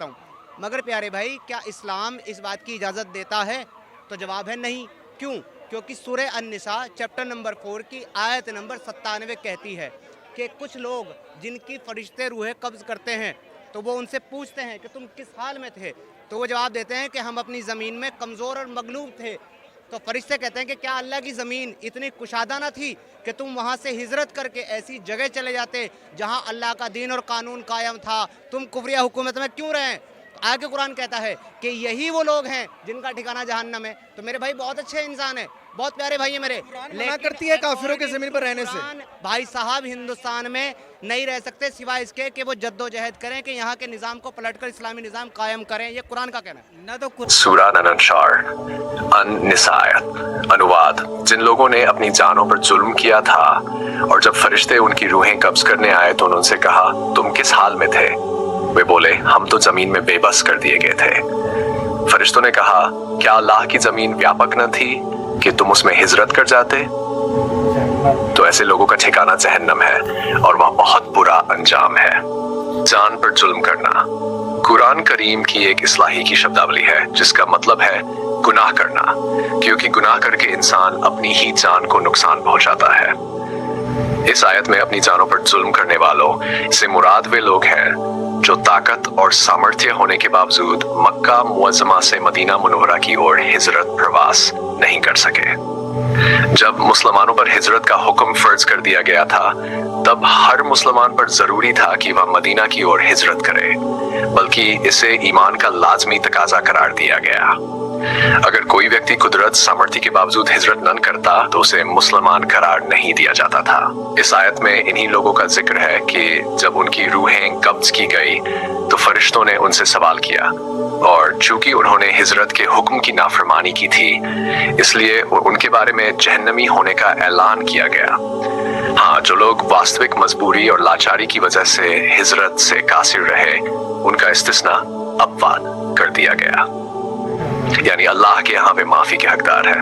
ہوں مگر پیارے بھائی کیا اسلام اس بات کی اجازت دیتا ہے؟ تو جواب ہے نہیں۔ کیوں؟ کیونکہ سورہ النساء چیپٹر نمبر 4 کی آیت نمبر 97 کہتی ہے کہ کچھ لوگ جن کی فرشتے روحیں قبض کرتے ہیں تو وہ ان سے پوچھتے ہیں کہ تم کس حال میں تھے، تو وہ جواب دیتے ہیں کہ ہم اپنی زمین میں کمزور اور مغلوب تھے۔ تو فرشتے کہتے ہیں کہ کیا اللہ کی زمین اتنی کشادہ نہ تھی کہ تم وہاں سے ہجرت کر کے ایسی جگہ چلے جاتے جہاں اللہ کا دین اور قانون قائم تھا، تم کفریہ حکومت میں کیوں رہیں؟ آگے قرآن کہتا ہے کہ یہی وہ لوگ ہیں جن کا ٹھکانہ جہنم ہے۔ تو میرے بھائی بہت اچھے انسان ہیں، بہت پیارے بھائی ہیں میرے، منع کرتی ہے کافروں کے زمین پر رہنے سے۔ بھائی صاحب ہندوستان میں نہیں رہ سکتے سوائے اس کے کہ وہ جد و جہد کریں کہ یہاں کے نظام کو پلٹ کر اسلامی نظام قائم کریں، یہ قرآن کا کہنا ہے۔ نہ تو سورہ الانشار النساء انواد، جن لوگوں نے اپنی جانوں پر ظلم کیا تھا اور جب فرشتے ان کی روحیں قبض کرنے آئے تو انہوں سے کہا تم کس حال میں تھے؟ وہ بولے ہم تو زمین میں بے بس کر دیے گئے تھے۔ فرشتوں نے کہا کیا اللہ کی زمین ویاپک نہ تھی کہ تم اس میں ہجرت کر جاتے؟ تو ایسے لوگوں کا ٹھکانہ جہنم ہے اور وہاں بہت برا انجام ہے۔ جان پر ظلم کرنا قرآن کریم کی ایک اصلاحی کی شبداولی ہے جس کا مطلب ہے گناہ کرنا، کیونکہ گناہ کر کے انسان اپنی ہی جان کو نقصان پہنچاتا ہے۔ اس آیت میں اپنی جانوں پر ظلم کرنے والوں سے مراد وہ لوگ ہیں جو طاقت اور سامرتھیہ ہونے کے باوجود مکہ معظمہ سے مدینہ منورہ کی اور ہجرت پرواز نہیں کر سکے۔ جب مسلمانوں پر ہجرت کا حکم فرض کر دیا گیا تھا تب ہر مسلمان پر ضروری تھا کہ وہ مدینہ کی اور ہجرت کرے، بلکہ اسے ایمان کا لازمی تقاضا قرار دیا گیا۔ اگر کوئی ویکتی قدرت سامرتھی کے باوجود ہجرت نہ کرتا تو اسے مسلمان قرار نہیں دیا جاتا تھا۔ اس آیت میں انہی لوگوں کا ذکر ہے کہ جب ان کی روحیں قبض کی گئی تو فرشتوں نے ان سے سوال کیا، اور چونکہ انہوں نے ہجرت کے حکم کی نافرمانی کی تھی اس لیے ان کے بارے میں جہنمی ہونے کا اعلان کیا گیا۔ ہاں، جو لوگ واستوک مجبوری اور لاچاری کی وجہ سے ہجرت سے قاصر رہے ان کا استثناء ابواب کر دیا گیا، یعنی اللہ کے یہاں پہ معافی کے حقدار ہے۔